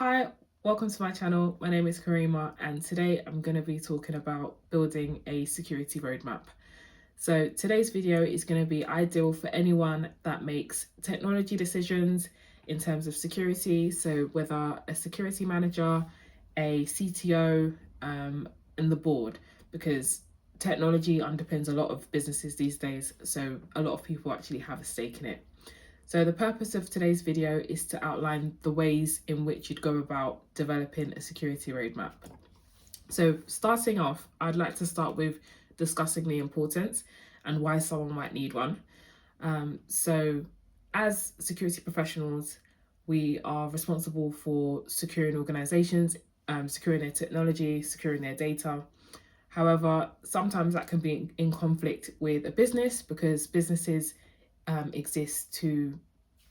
Hi, welcome to my channel. My name is Karima, and today I'm going to be talking about building a security roadmap. So today's video is going to be ideal for anyone that makes technology decisions in terms of security. So whether a security manager, a CTO, and the board, because technology underpins a lot of businesses these days. So a lot of people actually have a stake in it. So the purpose of today's video is to outline the ways in which you'd go about developing a security roadmap. So starting off, I'd like to start with discussing the importance and why someone might need one. So as security professionals, we are responsible for securing organizations, securing their technology, securing their data. However, sometimes that can be in conflict with a business because businesses exist to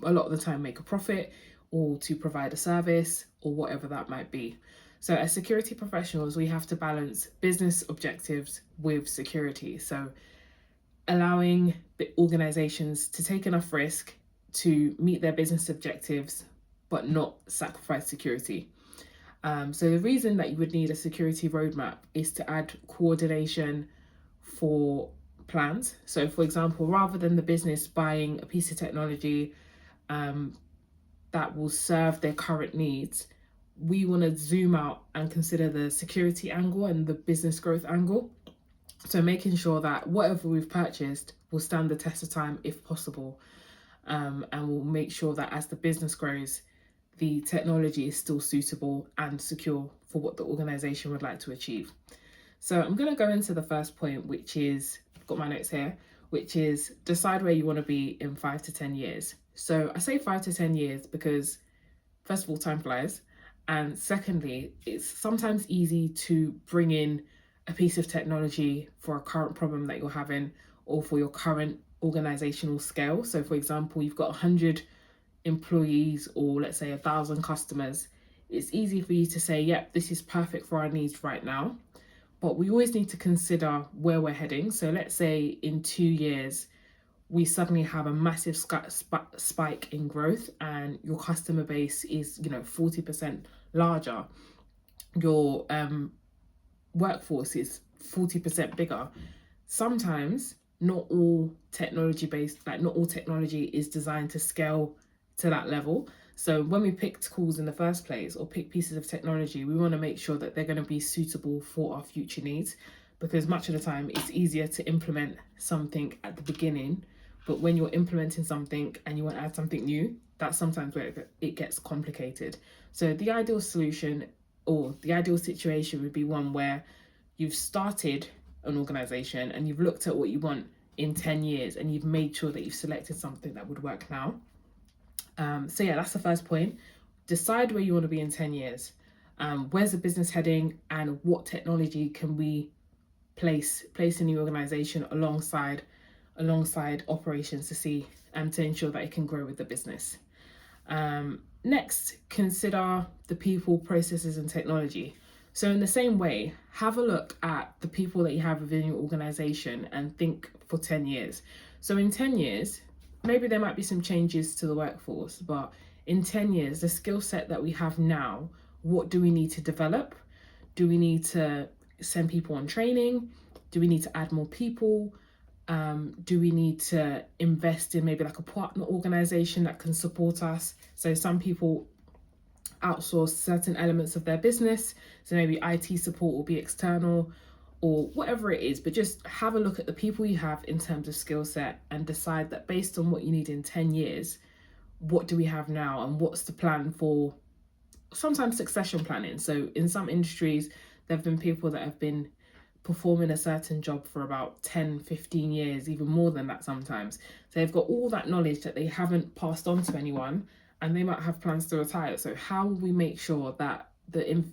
a lot of the time make a profit or to provide a service or whatever that might be. So as security professionals, we have to balance business objectives with security. So allowing the organizations to take enough risk to meet their business objectives, but not sacrifice security. So the reason that you would need a security roadmap is to add coordination for plans. So for example, rather than the business buying a piece of technology that will serve their current needs, we want to zoom out and consider the security angle and the business growth angle. So making sure that whatever we've purchased will stand the test of time if possible. And we'll make sure that as the business grows, the technology is still suitable and secure for what the organization would like to achieve. So I'm going to go into the first point, which is, I've got my notes here, which is decide where you want to be in 5 to 10 years. So I say 5 to 10 years because, first of all, time flies. And secondly, it's sometimes easy to bring in a piece of technology for a current problem that you're having or for your current organizational scale. So for example, you've got 100 employees or let's say 1,000 customers. It's easy for you to say, yep, this is perfect for our needs right now. But we always need to consider where we're heading. So let's say in 2 years, we suddenly have a massive spike in growth and your customer base is, 40% larger. Your workforce is 40% bigger. Sometimes not all technology is designed to scale to that level. So when we pick tools in the first place or pick pieces of technology, we want to make sure that they're going to be suitable for our future needs, because much of the time it's easier to implement something at the beginning, but when you're implementing something and you want to add something new, that's sometimes where it gets complicated. So the ideal solution or the ideal situation would be one where you've started an organization and you've looked at what you want in 10 years and you've made sure that you've selected something that would work now. So yeah, that's the first point. Decide where you want to be in 10 years. Where's the business heading and what technology can we place in the organization alongside operations to see to ensure that it can grow with the business. Next, consider the people, processes, and technology. So in the same way, have a look at the people that you have within your organization and think for 10 years. So in 10 years, maybe there might be some changes to the workforce, but in 10 years, the skill set that we have now, what do we need to develop? Do we need to send people on training? Do we need to add more people? Do we need to invest in maybe like a partner organization that can support us? So some people outsource certain elements of their business. So maybe IT support will be external or whatever it is, but just have a look at the people you have in terms of skill set and decide that based on what you need in 10 years, what do we have now and what's the plan for sometimes succession planning. So in some industries, there have been people that have been performing a certain job for about 10, 15 years, even more than that sometimes. So they've got all that knowledge that they haven't passed on to anyone and they might have plans to retire. So how will we make sure that the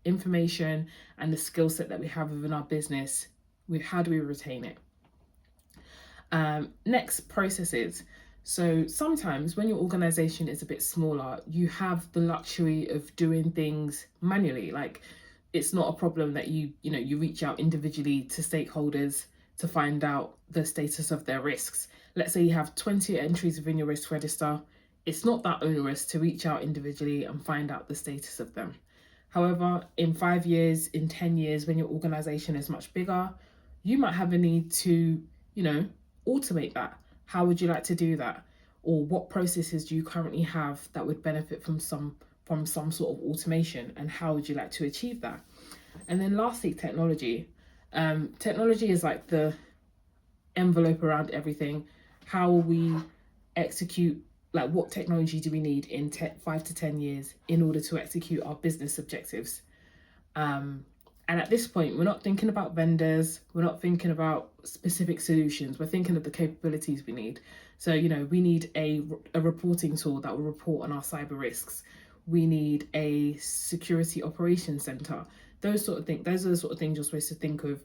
information and the skill set that we have within our business, how do we retain it? Next, processes. So sometimes when your organization is a bit smaller, you have the luxury of doing things manually. Like it's not a problem that you reach out individually to stakeholders to find out the status of their risks. Let's say you have 20 entries within your risk register. it's not that onerous to reach out individually and find out the status of them. However, in 5 years, in 10 years, when your organization is much bigger, you might have a need to, automate that. How would you like to do that? Or what processes do you currently have that would benefit from some sort of automation, and how would you like to achieve that? And then lastly, technology. Technology is like the envelope around everything. How will we execute, like what technology do we need in 5 to 10 years in order to execute our business objectives? And at this point, we're not thinking about vendors, we're not thinking about specific solutions, we're thinking of the capabilities we need. So, we need a reporting tool that will report on our cyber risks. We need a security operations center. Those are the sort of things you're supposed to think of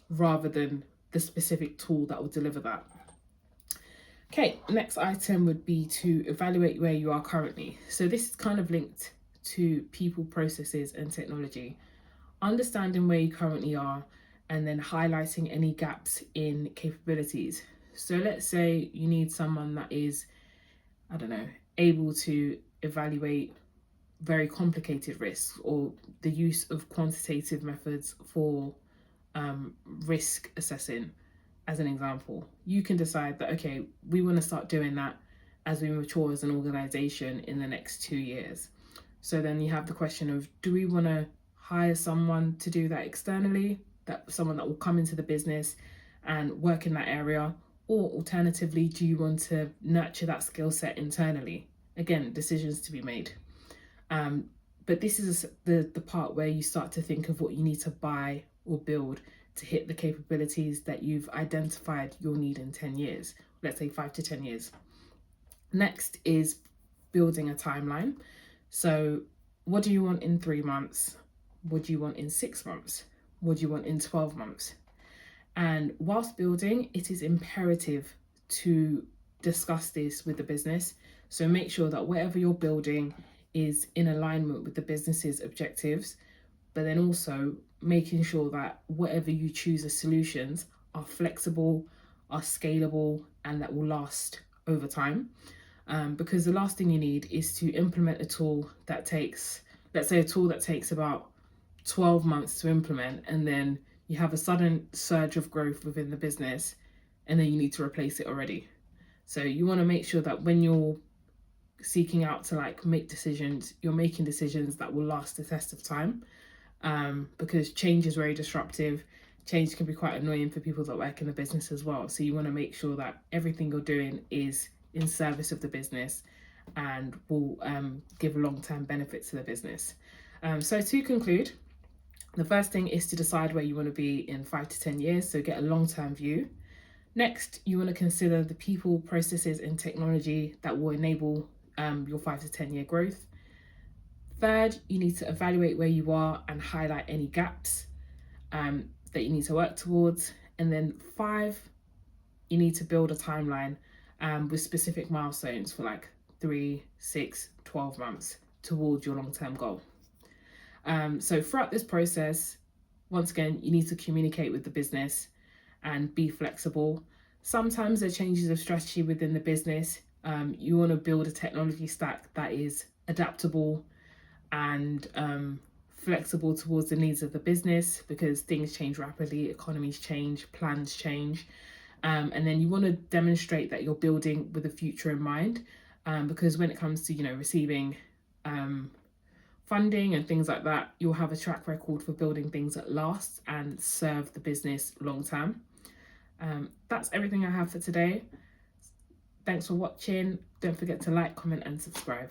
rather than the specific tool that will deliver that. Okay, next item would be to evaluate where you are currently. So this is kind of linked to people, processes, and technology. Understanding where you currently are and then highlighting any gaps in capabilities. So let's say you need someone that is, able to evaluate very complicated risks, or the use of quantitative methods for risk assessing, as an example. You can decide that, okay, we want to start doing that as we mature as an organization in the next 2 years. So then you have the question of, do we want to hire someone to do that externally, someone that will come into the business and work in that area? Or alternatively, do you want to nurture that skill set internally? Again, decisions to be made. But this is the part where you start to think of what you need to buy or build to hit the capabilities that you've identified you'll need in 10 years, let's say 5 to 10 years. Next is building a timeline. So what do you want in 3 months? What do you want in 6 months? What do you want in 12 months? And whilst building, it is imperative to discuss this with the business. So make sure that whatever you're building is in alignment with the business's objectives, but then also making sure that whatever you choose as solutions are flexible, are scalable, and that will last over time. Because the last thing you need is to implement a tool that takes, let's say a tool that takes about 12 months to implement, and then you have a sudden surge of growth within the business, and then you need to replace it already. So you want to make sure that when you're seeking out to make decisions, you're making decisions that will last the test of time, because change is very disruptive. Change can be quite annoying for people that work in the business as well. So you want to make sure that everything you're doing is in service of the business and will give long-term benefits to the business. So to conclude, the first thing is to decide where you want to be in 5 to 10 years, so get a long-term view. Next, you want to consider the people, processes, and technology that will enable your 5 to 10 year growth. Third, you need to evaluate where you are and highlight any gaps that you need to work towards. And then 5, you need to build a timeline with specific milestones for 3, 6, 12 months towards your long-term goal. So throughout this process, once again, you need to communicate with the business and be flexible. Sometimes there are changes of strategy within the business. You want to build a technology stack that is adaptable and flexible towards the needs of the business, because things change rapidly, economies change, plans change. And then you want to demonstrate that you're building with the future in mind, because when it comes to, receiving funding and things like that, you'll have a track record for building things that last and serve the business long term. That's everything I have for today. Thanks for watching. Don't forget to like, comment, and subscribe.